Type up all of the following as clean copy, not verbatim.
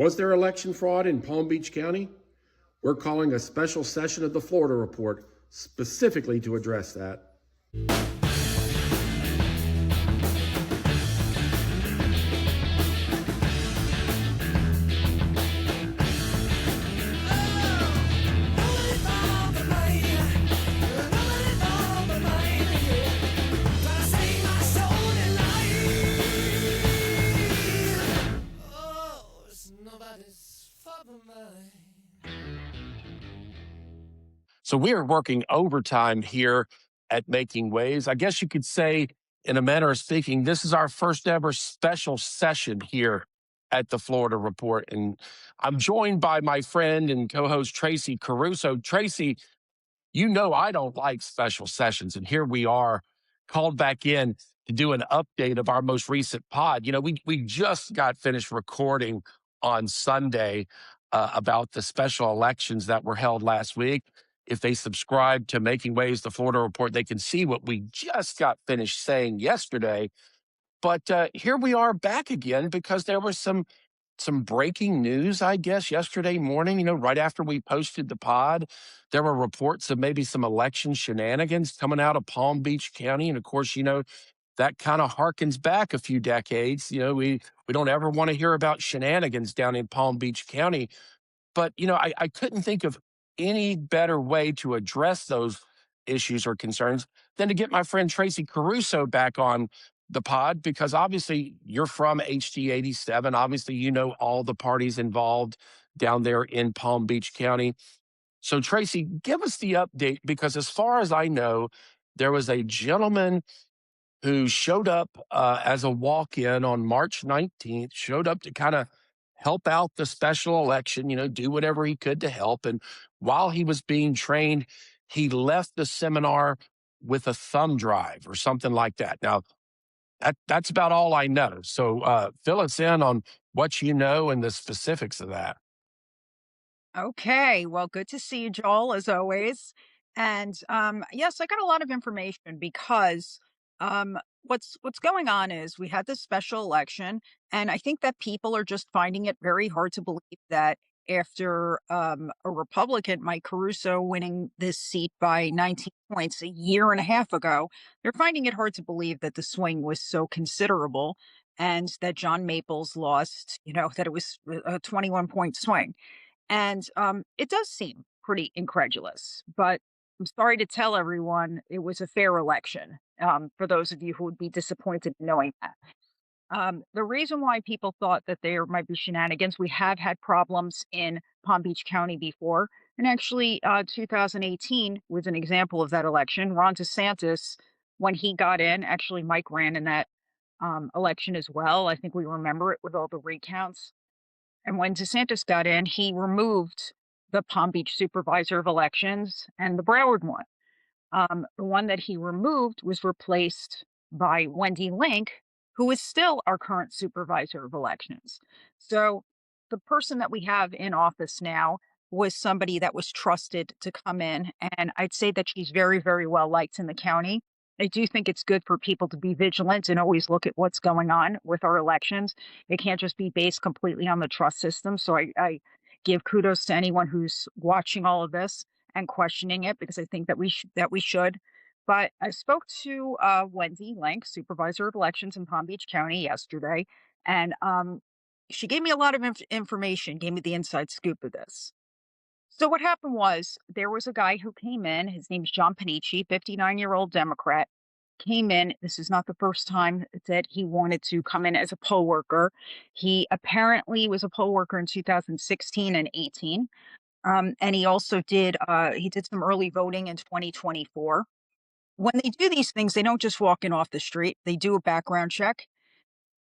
Was there election fraud in Palm Beach County? We're calling a special session of the Florida Report specifically to address that. So we are working overtime here at Making Waves. I guess you could say, in a manner of speaking, this is our first ever special session here at the Florida Report. And I'm joined by my friend and co-host Tracy Caruso. Tracy, you know I don't like special sessions, and here we are called back in to do an update of our most recent pod. You know, we just got finished recording on Sunday about the special elections that were held last week. If they subscribe to Making Waves, the Florida Report, they can see what we just got finished saying yesterday. But here we are back again because there was some breaking news, I guess, yesterday morning, you know, right after we posted the pod. There were reports of maybe some election shenanigans coming out of Palm Beach County. And of course, you know, that kind of harkens back a few decades. You know, we don't ever want to hear about shenanigans down in Palm Beach County. But, you know, I couldn't think of any better way to address those issues or concerns than to get my friend Tracy Caruso back on the pod, because obviously you're from HD 87. Obviously, you know all the parties involved down there in Palm Beach County. So, Tracy, give us the update, because as far as I know, there was a gentleman who showed up as a walk-in on March 19th, showed up to kind of help out the special election, you know, do whatever he could to help. And while he was being trained, he left the seminar with a thumb drive or something like that. Now, that's about all I know. So fill us in on what you know and the specifics of that. Okay, well, good to see you, Joel, as always. And yes, I got a lot of information because what's going on is we had this special election, and I think that people are just finding it very hard to believe that after a Republican, Mike Caruso, winning this seat by 19 points a year and a half ago, they're finding it hard to believe that the swing was so considerable and that John Maples lost, that it was a 21-point swing. And it does seem pretty incredulous, but I'm sorry to tell everyone it was a fair election, for those of you who would be disappointed in knowing that. The reason why people thought that there might be shenanigans, we have had problems in Palm Beach County before. And actually, 2018 was an example of that election. Ron DeSantis, when he got in, actually, Mike ran in that election as well. I think we remember it with all the recounts. And when DeSantis got in, he removed the Palm Beach supervisor of elections and the Broward one. The one that he removed was replaced by Wendy Link, who is still our current supervisor of elections. So the person that we have in office now was somebody that was trusted to come in. And I'd say that she's very, very well liked in the county. I do think it's good for people to be vigilant and always look at what's going on with our elections. It can't just be based completely on the trust system. So I give kudos to anyone who's watching all of this and questioning it, because I think that we should. But I spoke to Wendy Link, supervisor of elections in Palm Beach County, yesterday, and she gave me a lot of information, gave me the inside scoop of this. So what happened was there was a guy who came in. His name's John Panici, 59-year-old Democrat. Came in. This is not the first time that he wanted to come in as a poll worker. He apparently was a poll worker in 2016 and 18. And he also did some early voting in 2024. When they do these things, they don't just walk in off the street. They do a background check.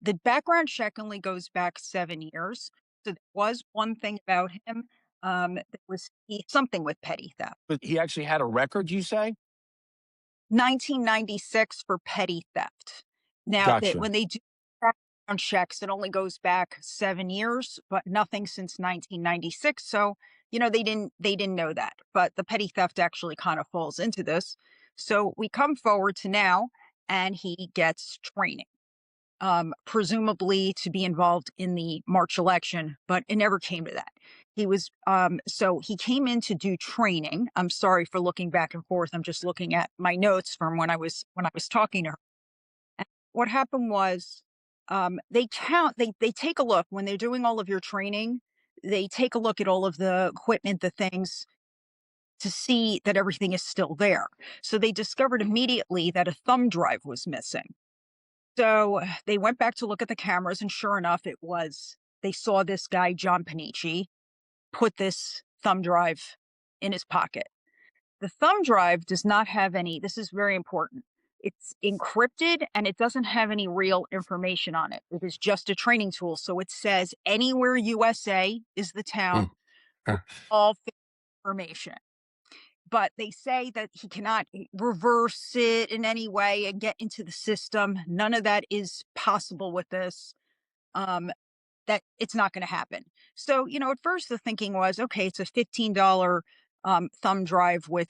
The background check only goes back 7 years. So there was one thing about him. There was something with petty theft. But he actually had a record, you say? 1996 for petty theft. Now, Gotcha. when they do background checks, it only goes back 7 years, but nothing since 1996. So, they didn't know that. But the petty theft actually kind of falls into this. So we come forward to now, and he gets training. presumably to be involved in the March election, but it never came to that. He was so he came in to do training. I'm sorry for looking back and forth. I'm just looking at my notes from when I was talking to her. And what happened was they take a look when they're doing all of your training. They take a look at all of the equipment, the things to see that everything is still there. So they discovered immediately that a thumb drive was missing. So they went back to look at the cameras, and sure enough, they saw this guy, John Panici, put this thumb drive in his pocket. The thumb drive does not have this is very important. It's encrypted and it doesn't have any real information on it. It is just a training tool. So it says anywhere USA is the town, Hmm. all information. But they say that he cannot reverse it in any way and get into the system. None of that is possible with this. That it's not going to happen. So, at first the thinking was, okay, it's a $15 thumb drive with,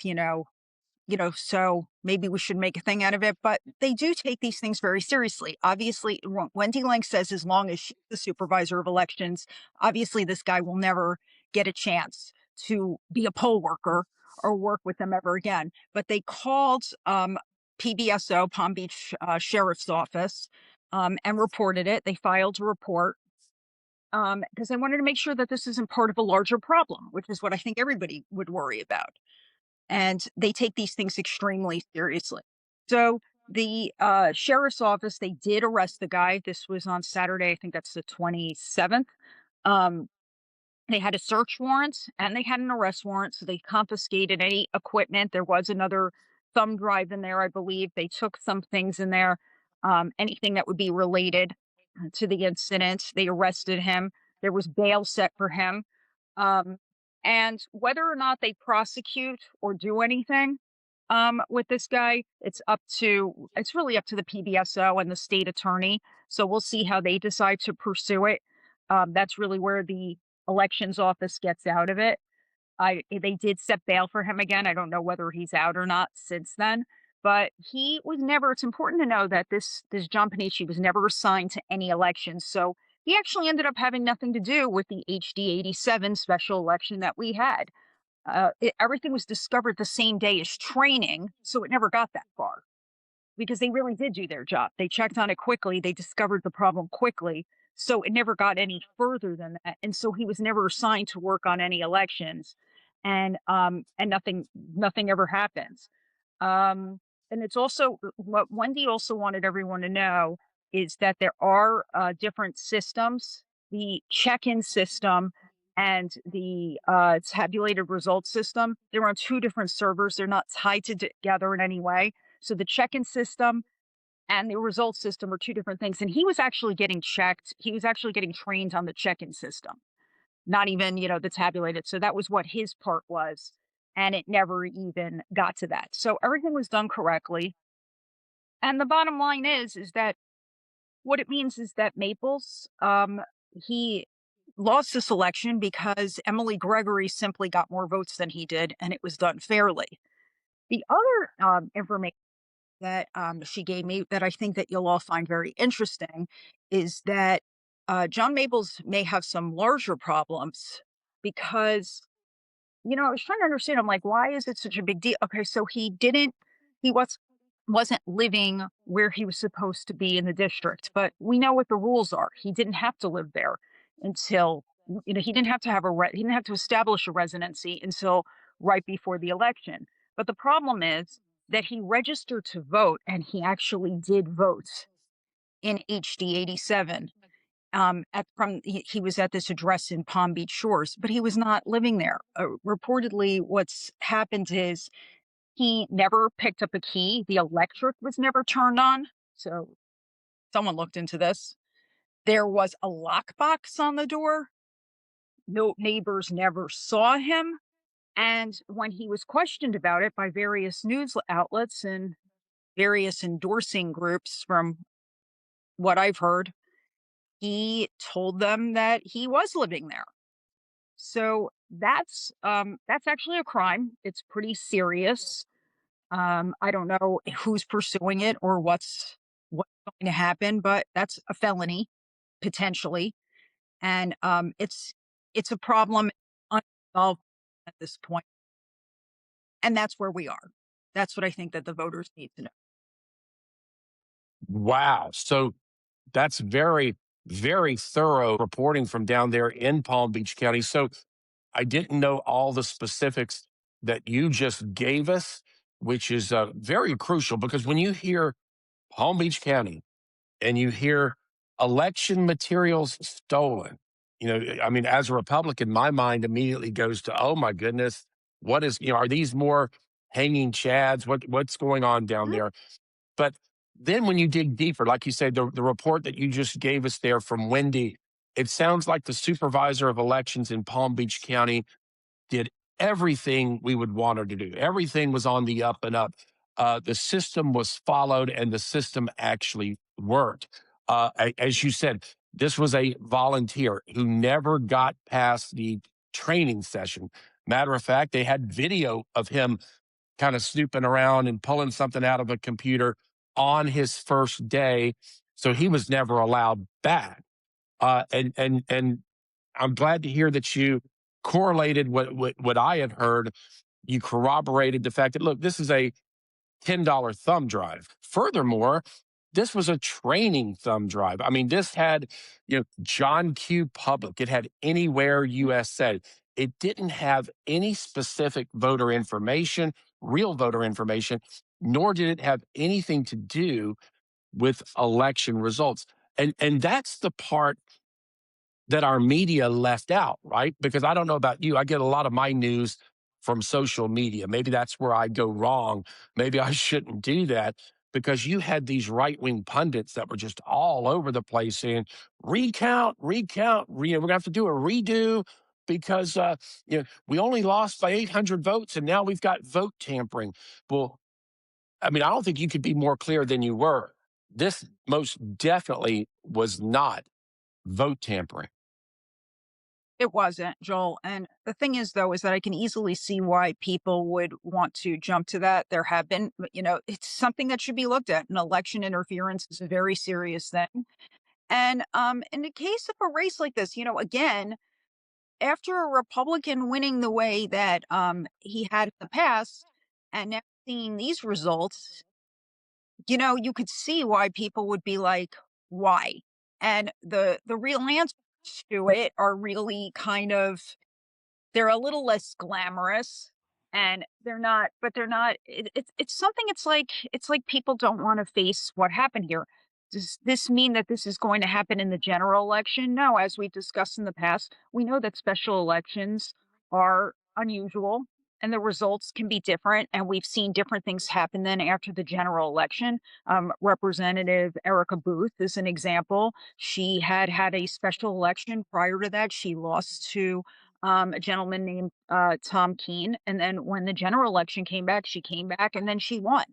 so maybe we should make a thing out of it. But they do take these things very seriously. Obviously, Wendy Lang says as long as she's the supervisor of elections, obviously this guy will never get a chance to be a poll worker or work with them ever again. But they called PBSO, Palm Beach Sheriff's Office, and reported it. They filed a report because they wanted to make sure that this isn't part of a larger problem, which is what I think everybody would worry about. And they take these things extremely seriously. So the sheriff's office, they did arrest the guy. This was on Saturday. I think that's the 27th. Um, they had a search warrant and they had an arrest warrant. So they confiscated any equipment. There was another thumb drive in there, I believe. They took some things in there, anything that would be related to the incident. They arrested him. There was bail set for him. Um, and whether or not they prosecute or do anything with this guy, it's really up to the PBSO and the state attorney. So we'll see how they decide to pursue it. That's really where the elections office gets out of it. They did set bail for him again. I don't know whether he's out or not since then, but he was never. It's important to know that this John Panici was never assigned to any elections, so he actually ended up having nothing to do with the HD 87 special election that we had. Everything was discovered the same day as training, so it never got that far because they really did do their job. They checked on it quickly. They discovered the problem quickly. So it never got any further than that. And so he was never assigned to work on any elections. And nothing ever happens. And it's also what Wendy also wanted everyone to know is that there are different systems, the check-in system and the tabulated results system. They're on two different servers. They're not tied together in any way. So the check-in system and the results system are two different things. And he was actually getting checked. He was actually getting trained on the check-in system, not even, the tabulated. So that was what his part was. And it never even got to that. So everything was done correctly. And the bottom line is that what it means is that Maples, he lost this election because Emily Gregory simply got more votes than he did, and it was done fairly. The other information that she gave me that I think that you'll all find very interesting is that John Maples may have some larger problems because, I was trying to understand. I'm like, why is it such a big deal? Okay, so he wasn't living where he was supposed to be in the district, but we know what the rules are. He didn't have to live there until, he didn't have to he didn't have to establish a residency until right before the election. But the problem is that he registered to vote and he actually did vote in HD 87. He was at this address in Palm Beach Shores, but he was not living there. Reportedly, what's happened is he never picked up a key. The electric was never turned on. So someone looked into this. There was a lockbox on the door. No neighbors never saw him. And when he was questioned about it by various news outlets and various endorsing groups, from what I've heard, he told them that he was living there. So that's actually a crime. It's pretty serious. I don't know who's pursuing it or what's what's going to happen, but that's a felony potentially, and it's a problem unsolved at this point, and that's where we are. That's what I think that the voters need to know. Wow. So that's very, very thorough reporting from down there in Palm Beach County. So I didn't know all the specifics that you just gave us, which is very crucial because when you hear Palm Beach County and you hear election materials stolen, I mean, as a Republican, my mind immediately goes to, oh my goodness, what is, are these more hanging chads? What's going on down Mhm. there? But then when you dig deeper, like you said, the report that you just gave us there from Wendy, it sounds like the supervisor of elections in Palm Beach County did everything we would want her to do. Everything was on the up and up. The system was followed and the system actually worked. As you said, this was a volunteer who never got past the training session. Matter of fact, they had video of him kind of snooping around and pulling something out of a computer on his first day. So he was never allowed back. And I'm glad to hear that you correlated what I had heard. You corroborated the fact that look, this is a $10 thumb drive. Furthermore, this was a training thumb drive. I mean, this had, John Q. Public. It had Anywhere USA. It didn't have any specific voter information, real voter information, nor did it have anything to do with election results. And that's the part that our media left out, right? Because I don't know about you, I get a lot of my news from social media. Maybe that's where I go wrong. Maybe I shouldn't do that because you had these right wing pundits that were just all over the place saying, recount, we're going to have to do a redo because we only lost by 800 votes and now we've got vote tampering. Well, I mean, I don't think you could be more clear than you were. This most definitely was not vote tampering. It wasn't, Joel. And the thing is, though, is that I can easily see why people would want to jump to that. There have been, it's something that should be looked at. And election interference is a very serious thing. And in the case of a race like this, again, after a Republican winning the way that he had in the past, and now seeing these results, you could see why people would be like, why? And the real answers to it are really kind of they're a little less glamorous, and they're not it's something. It's like people don't want to face what happened here. Does this mean that this is going to happen in the general election? No, as we discussed in the past, we know that special elections are unusual and the results can be different, and we've seen different things happen then after the general election. Representative Erica Booth is an example. She had a special election prior to that. She lost to a gentleman named Tom Keene. And then when the general election came back, she came back and then she won,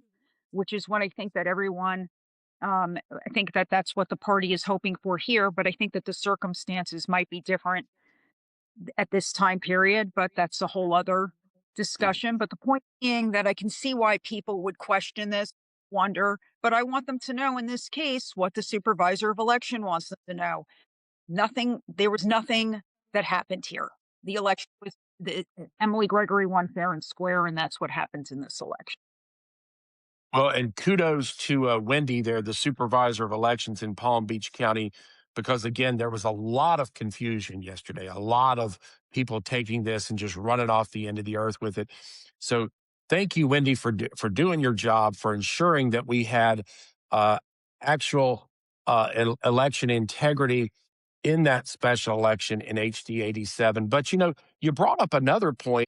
which is what I think that everyone, I think that that's what the party is hoping for here. But I think that the circumstances might be different at this time period, but that's a whole other discussion. But the point being that I can see why people would question this, wonder, but I want them to know in this case what the supervisor of election wants them to know. There was nothing that happened here. The election was Emily Gregory won fair and square, and that's what happens in this election. Well, and kudos to Wendy there, the supervisor of elections in Palm Beach County, because again, there was a lot of confusion yesterday, a lot of people taking this and just running off the end of the earth with it. So thank you, Wendy, for doing your job, for ensuring that we had uh, actual election integrity in that special election in HD 87. But you brought up another point.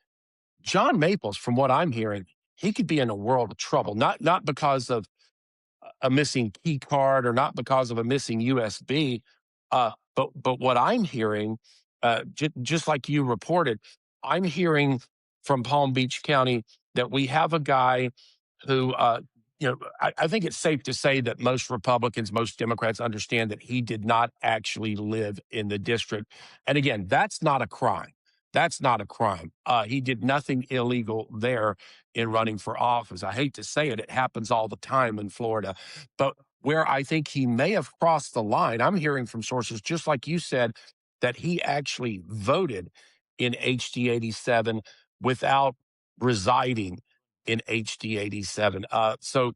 John Maples, from what I'm hearing, he could be in a world of trouble, not because of a missing key card or not because of a missing USB, but what I'm hearing, just like you reported, I'm hearing from Palm Beach County that we have a guy who, I think it's safe to say that most Republicans, most Democrats understand that he did not actually live in the district. And again, that's not a crime. That's not a crime. He did nothing illegal there in running for office. I hate to say it, it happens all the time in Florida. But where I think he may have crossed the line. I'm hearing from sources, just like you said, that he actually voted in HD 87 without residing in HD 87. So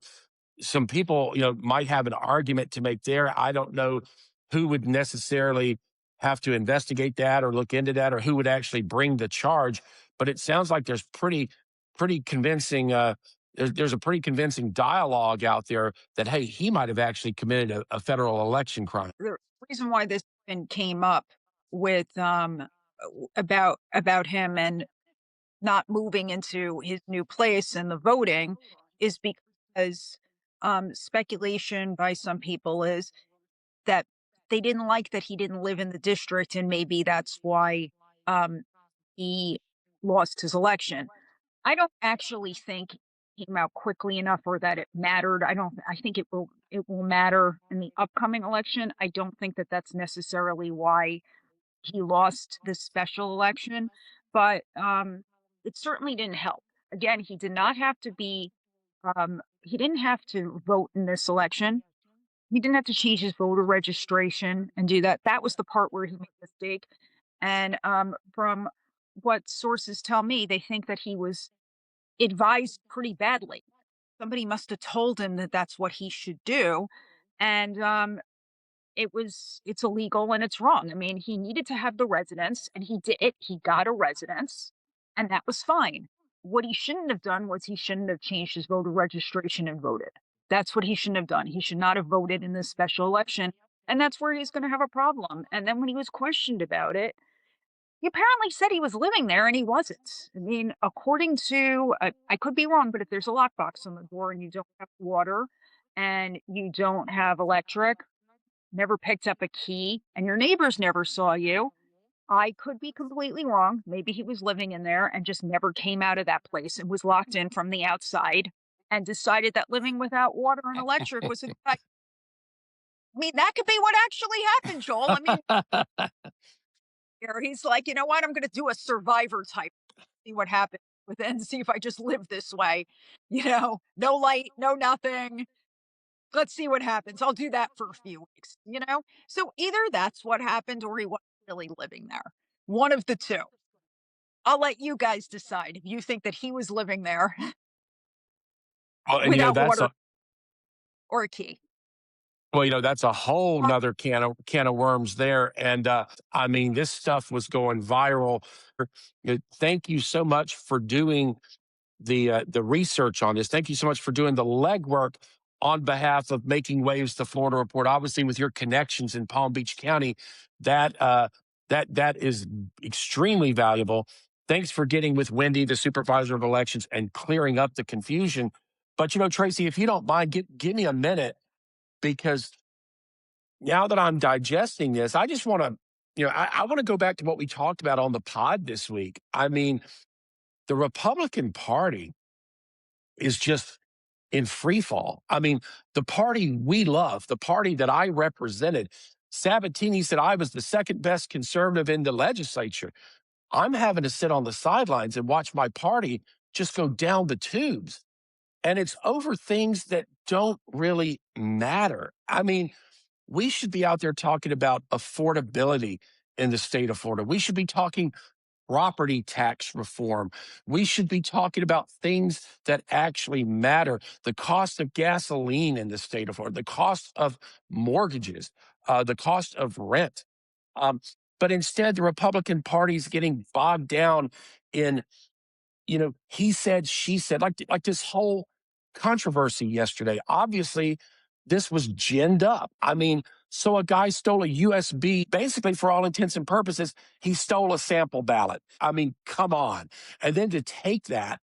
some people, might have an argument to make there. I don't know who would necessarily have to investigate that or look into that, or who would actually bring the charge. But it sounds like there's pretty convincing. There's a pretty convincing dialogue out there that, hey, he might have actually committed a federal election crime. The reason why this even came up with about him and not moving into his new place and the voting is because speculation by some people is that they didn't like that he didn't live in the district, and maybe that's why um, he lost his election. I don't actually think it came out quickly enough or that it mattered. I think it will matter in the upcoming election. I don't think that that's necessarily why he lost this special election, but it certainly didn't help. Again, he didn't have to vote in this election. He didn't have to change his voter registration and do that. That was the part where he made a mistake. And from what sources tell me, they think that he was advised pretty badly. Somebody must have told him that that's what he should do. And it's illegal and it's wrong. I mean, he needed to have the residence and he did it. He got a residence and that was fine. What he shouldn't have done was he shouldn't have changed his voter registration and voted. That's what he shouldn't have done. He should not have voted in this special election. And that's where he's going to have a problem. And then when he was questioned about it, he apparently said he was living there and he wasn't. I mean, according to, I could be wrong, but if there's a lockbox on the door and you don't have water and you don't have electric, never picked up a key, and your neighbors never saw you, I could be completely wrong. Maybe he was living in there and just never came out of that place and was locked in from the outside and decided that living without water and electric was a good idea. I mean, that could be what actually happened, Joel. I mean, he's like, you know what? I'm going to do a survivor type, see what happens with it, and see if I just live this way. No light, no nothing. Let's see what happens. I'll do that for a few weeks. So either that's what happened or he wasn't really living there. One of the two. I'll let you guys decide if you think that he was living there Well, and without that's water or a key. That's a whole nother can of worms there. And I mean, this stuff was going viral. Thank you so much for doing the research on this. Thank you so much for doing the legwork on behalf of Making Waves, the Florida Report. Obviously, with your connections in Palm Beach County, that is extremely valuable. Thanks for getting with Wendy, the supervisor of elections, and clearing up the confusion. But Tracy, if you don't mind, give me a minute, because now that I'm digesting this, I just want to, I want to go back to what we talked about on the pod this week. I mean, the Republican Party is just in free fall. I mean, the party we love, the party that I represented, Sabatini said I was the second best conservative in the legislature. I'm having to sit on the sidelines and watch my party just go down the tubes. And it's over things that don't really matter. I mean, we should be out there talking about affordability in the state of Florida. We should be talking property tax reform. We should be talking about things that actually matter. The cost of gasoline in the state of Florida, the cost of mortgages, the cost of rent. Um, but instead, the Republican Party is getting bogged down in, he said, she said, like this whole controversy yesterday. Obviously, this was ginned up. I mean, so a guy stole a USB, basically for all intents and purposes, he stole a sample ballot. I mean, come on. And then to take that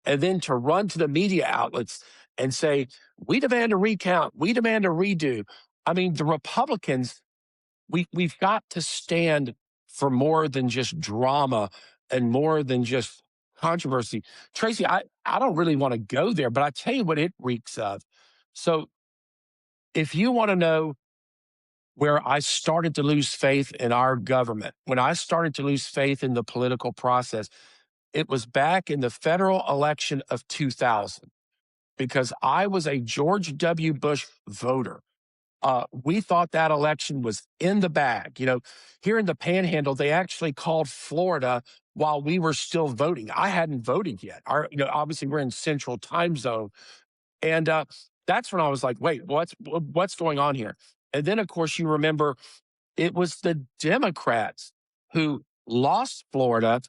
and then to run to the media outlets and say, we demand a recount, we demand a redo. I mean, the Republicans, we've got to stand for more than just drama and more than just controversy. Tracy, I don't really want to go there, but I tell you what it reeks of. So if you want to know where I started to lose faith in our government, when I started to lose faith in the political process, it was back in the federal election of 2000. because I was a George W. Bush voter. We thought that election was in the bag. Here in the Panhandle, they actually called Florida while we were still voting. I hadn't voted yet. Obviously we're in Central Time Zone, and that's when I was like, wait, what's going on here? And then, of course, you remember it was the Democrats who lost Florida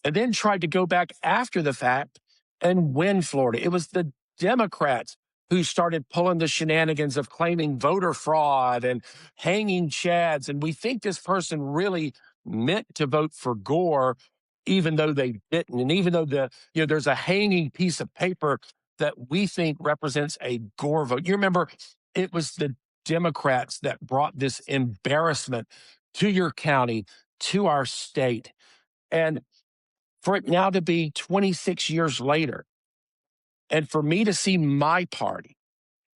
and then tried to go back after the fact and win Florida. It was the Democrats who started pulling the shenanigans of claiming voter fraud and hanging chads. And we think this person really meant to vote for Gore, even though they didn't. And even though there's a hanging piece of paper that we think represents a Gore vote. You remember it was the Democrats that brought this embarrassment to your county, to our state. And for it now to be 26 years later, and for me to see my party,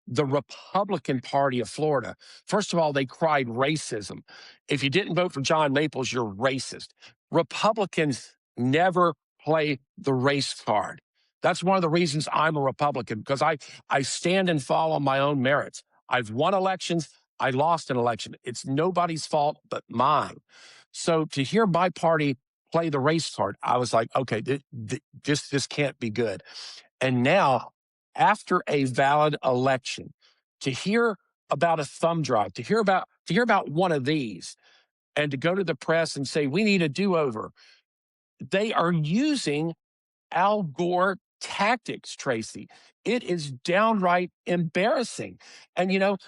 the Republican Party of Florida, first of all, they cried racism. If you didn't vote for John Maples, you're racist. Republicans never play the race card. That's one of the reasons I'm a Republican, because I stand and fall on my own merits. I've won elections. I lost an election. It's nobody's fault but mine. So to hear my party play the race card, I was like, okay, this can't be good. And now, after a valid election, to hear about a thumb drive, to hear about one of these, and to go to the press and say we need a do-over, they are using Al Gore tactics, Tracy. It is downright embarrassing. And,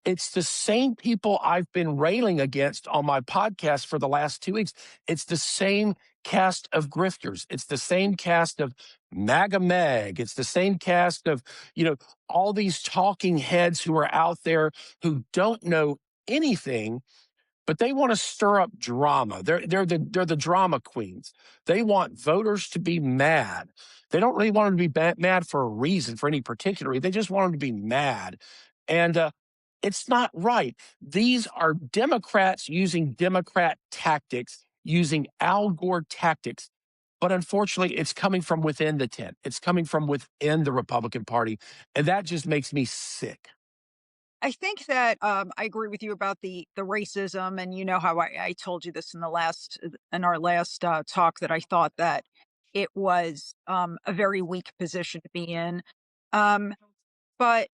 it's the same people I've been railing against on my podcast for the last 2 weeks. It's the same cast of grifters. It's the same cast of MAGA Meg. It's the same cast of, all these talking heads who are out there who don't know anything, but they want to stir up drama. They're the drama queens. They want voters to be mad. They don't really want them to be mad for a reason, for any particular reason. They just want them to be mad, and it's not right. These are Democrats using Democrat tactics, using Al Gore tactics. But unfortunately, it's coming from within the tent. It's coming from within the Republican Party, and that just makes me sick. I think that I agree with you about the racism, and you know how I told you this in our last talk, that I thought that it was a very weak position to be in. Um, but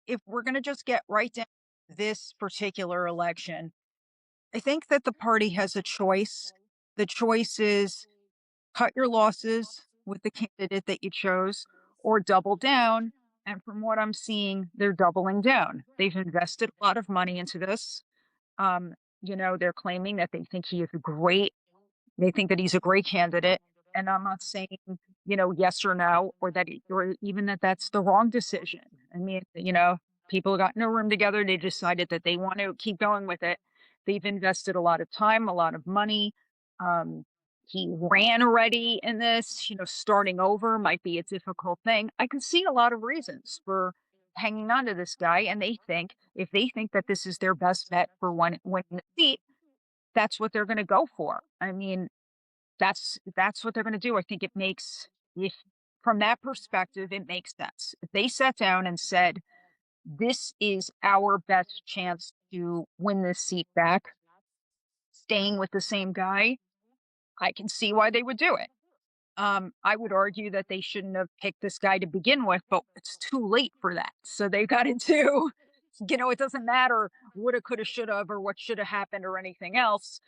if we're going to just get right down to this particular election, I think that the party has a choice. The choice is cut your losses with the candidate that you chose or double down. And from what I'm seeing, they're doubling down. They've invested a lot of money into this. Um, they're claiming that they think that he's a great candidate. And I'm not saying, yes or no, or even that that's the wrong decision. I mean, people got in a room together. They decided that they want to keep going with it. They've invested a lot of time, a lot of money. Um, he ran already in this, starting over might be a difficult thing. I can see a lot of reasons for hanging on to this guy. And if they think that this is their best bet for winning the seat, that's what they're going to go for. I mean, that's what they're gonna do. I think it makes if from that perspective, it makes sense. If they sat down and said, "This is our best chance to win this seat back, staying with the same guy," I can see why they would do it. I would argue that they shouldn't have picked this guy to begin with, but it's too late for that. So they got into, it doesn't matter woulda, coulda, shoulda, or what should have happened or anything else.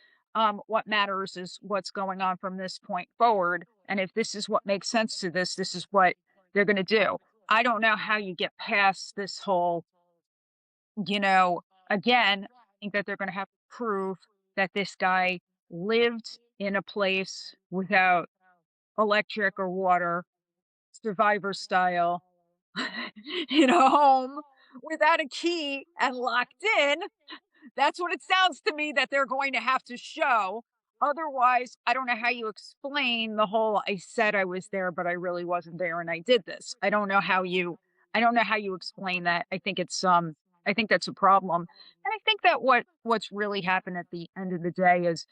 What matters is what's going on from this point forward. And if this is what makes sense to this is what they're going to do. I don't know how you get past this whole, you know, again, I think that they're going to have to prove that this guy lived in a place without electric or water, survivor style, in a home without a key and locked in. That's what it sounds to me that they're going to have to show. Otherwise, I don't know how you explain the whole I said I was there, but I really wasn't there and I did this. I don't know how you explain that. I think that's a problem. And I think that what's really happened at the end of the day is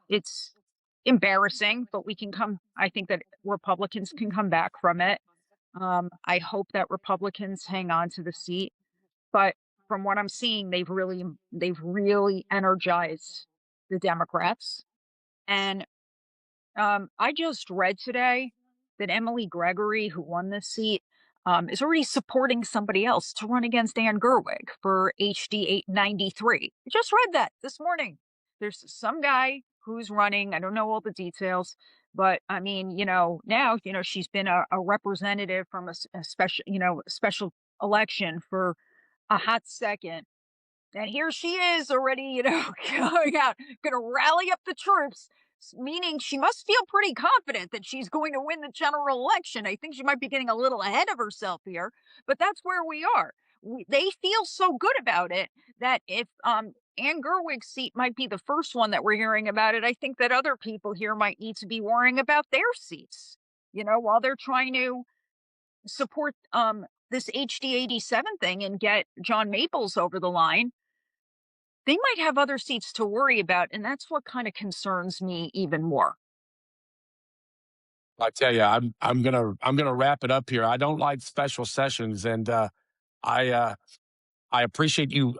it's embarrassing, but I think that Republicans can come back from it. I hope that Republicans hang on to the seat, but from what I'm seeing, they've really energized the Democrats. And I just read today that Emily Gregory, who won this seat, is already supporting somebody else to run against Ann Gerwig for HD 893. I just read that this morning. There's some guy who's running. I don't know all the details, but I mean, now, she's been a representative from a special, special election for a hot second, and here she is already, going out, going to rally up the troops, meaning she must feel pretty confident that she's going to win the general election. I think she might be getting a little ahead of herself here, but that's where we are. They feel so good about it that if Ann Gerwig's seat might be the first one that we're hearing about it, I think that other people here might need to be worrying about their seats, while they're trying to support this HD 87 thing and get John Maples over the line. They might have other seats to worry about, and that's what kind of concerns me even more. I tell you, I'm gonna wrap it up here. I don't like special sessions, and I I appreciate you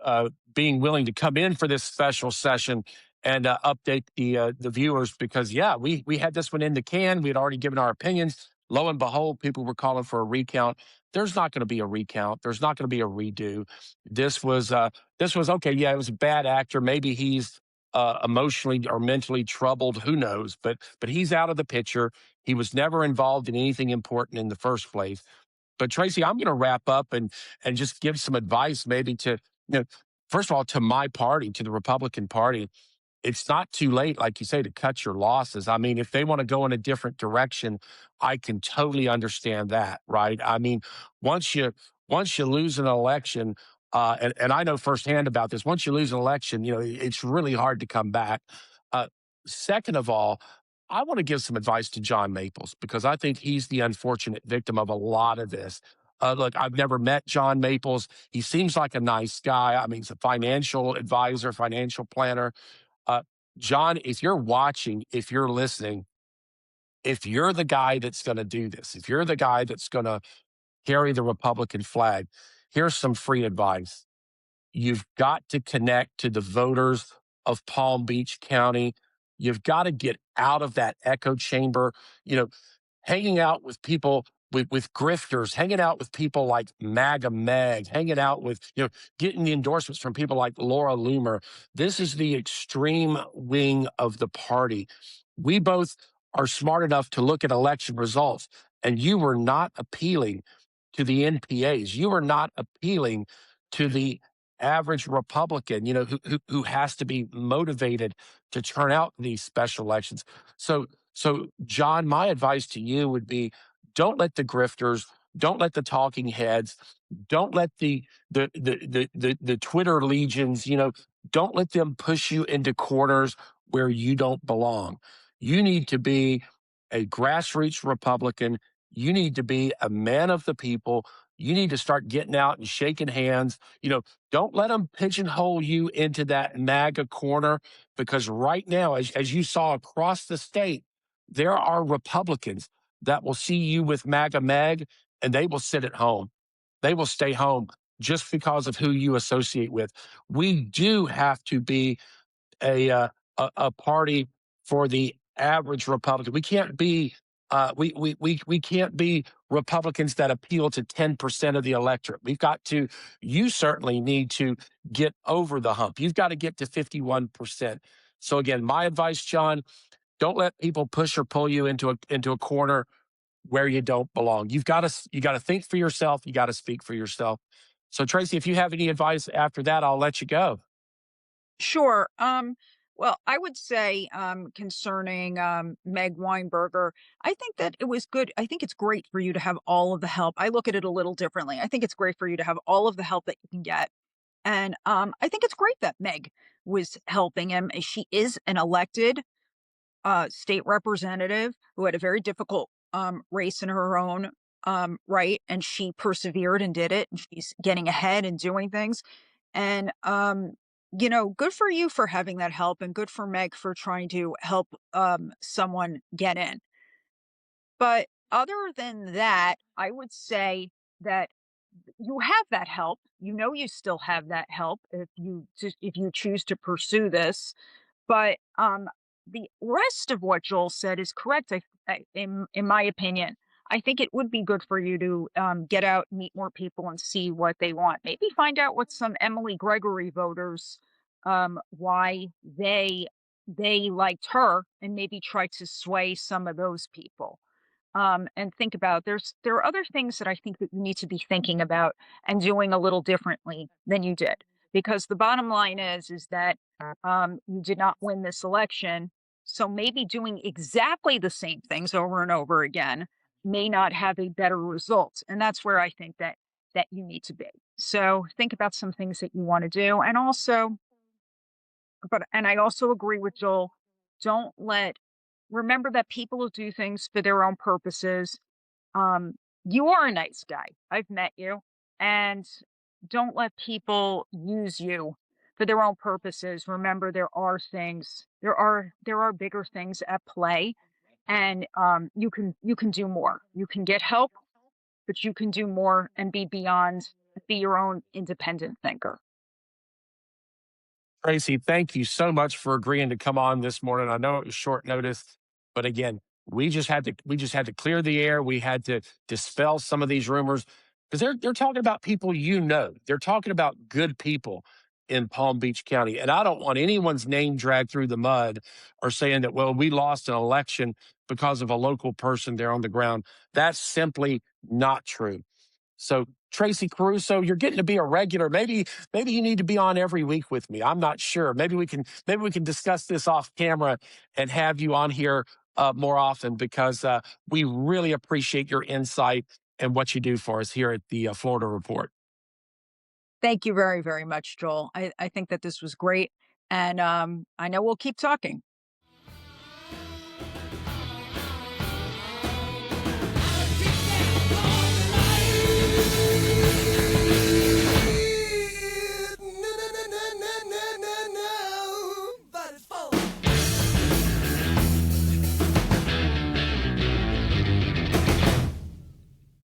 being willing to come in for this special session and update the viewers because yeah, we had this one in the can. We had already given our opinions. Lo and behold, people were calling for a recount. There's not going to be a recount. There's not going to be a redo. This was okay. Yeah, it was a bad actor. Maybe he's emotionally or mentally troubled. Who knows? But he's out of the picture. He was never involved in anything important in the first place. But Tracy, I'm going to wrap up and just give some advice, maybe to first of all, to my party, to the Republican Party. It's not too late, like you say, to cut your losses. I mean, if they want to go in a different direction, I can totally understand that, right? I mean, once you once you lose an election, and I know firsthand about this. Once you lose an election, it's really hard to come back. Uh, Second of all, I want to give some advice to John Maples because I think he's the unfortunate victim of a lot of this. Look, I've never met John Maples. He seems like a nice guy. I mean, he's a financial advisor, financial planner. Uh, John, if you're watching, if you're listening, if you're the guy that's going to do this, if you're the guy that's going to carry the Republican flag, here's some free advice. You've got to connect to the voters of Palm Beach County. You've got to get out of that echo chamber. You know, hanging out with people with grifters, hanging out with people like MAGA Meg, hanging out with, getting the endorsements from people like Laura Loomer. This is the extreme wing of the party. We both are smart enough to look at election results, and you were not appealing to the NPAs. You were not appealing to the average Republican, who has to be motivated to turn out these special elections. So, John, my advice to you would be don't let the grifters, don't let the talking heads, don't let the Twitter legions, don't let them push you into corners where you don't belong. You need to be a grassroots Republican. You need to be a man of the people. You need to start getting out and shaking hands. Don't let them pigeonhole you into that MAGA corner because right now, as you saw across the state, there are Republicans that will see you with MAGA Meg and they will sit at home. They will stay home just because of who you associate with. We do have to be a party for the average Republican. We can't be Republicans that appeal to 10% of the electorate. We've got to. You certainly need to get over the hump. You've got to get to 51%. So again, my advice, John, don't let people push or pull you into a corner where you don't belong. You got to think for yourself. You got to speak for yourself. So Tracy, if you have any advice after that, I'll let you go. Sure. Well, I would say concerning Meg Weinberger, I think that it was good. I think it's great for you to have all of the help. I look at it a little differently. I think it's great for you to have all of the help that you can get. And I think it's great that Meg was helping him. She is an elected state representative who had a very difficult race in her own right, and she persevered and did it. And she's getting ahead and doing things. And good for you for having that help, and good for Meg for trying to help someone get in. But other than that, I would say that you have that help. You know you still have that help if you choose to pursue this. But the rest of what Joel said is correct. In my opinion, I think it would be good for you to get out, meet more people, and see what they want. Maybe find out what some Emily Gregory voters why they liked her, and maybe try to sway some of those people. And think about there are other things that I think that you need to be thinking about and doing a little differently than you did. Because the bottom line is that you did not win this election, so maybe doing exactly the same things over and over again may not have a better result, and that's where I think that you need to be. So think about some things that you want to do, and also, and I also agree with Joel. Don't let Remember that people will do things for their own purposes. You are a nice guy. I've met you. And don't let people use you for their own purposes. Remember, there are bigger things at play, and you can do more. You can get help, but you can do more and be your own independent thinker. Tracy, thank you so much for agreeing to come on this morning. I know it was short notice, but again, we just had to clear the air. We had to dispel some of these rumors because they're talking about people you know. They're talking about good people in Palm Beach County. And I don't want anyone's name dragged through the mud or saying that, well, we lost an election because of a local person there on the ground. That's simply not true. So Tracy Caruso, you're getting to be a regular. Maybe you need to be on every week with me. I'm not sure. Maybe we can discuss this off camera and have you on here more often because we really appreciate your insight and what you do for us here at the Florida Report. Thank you very, very much, Joel. I think that this was great. And I know we'll keep talking.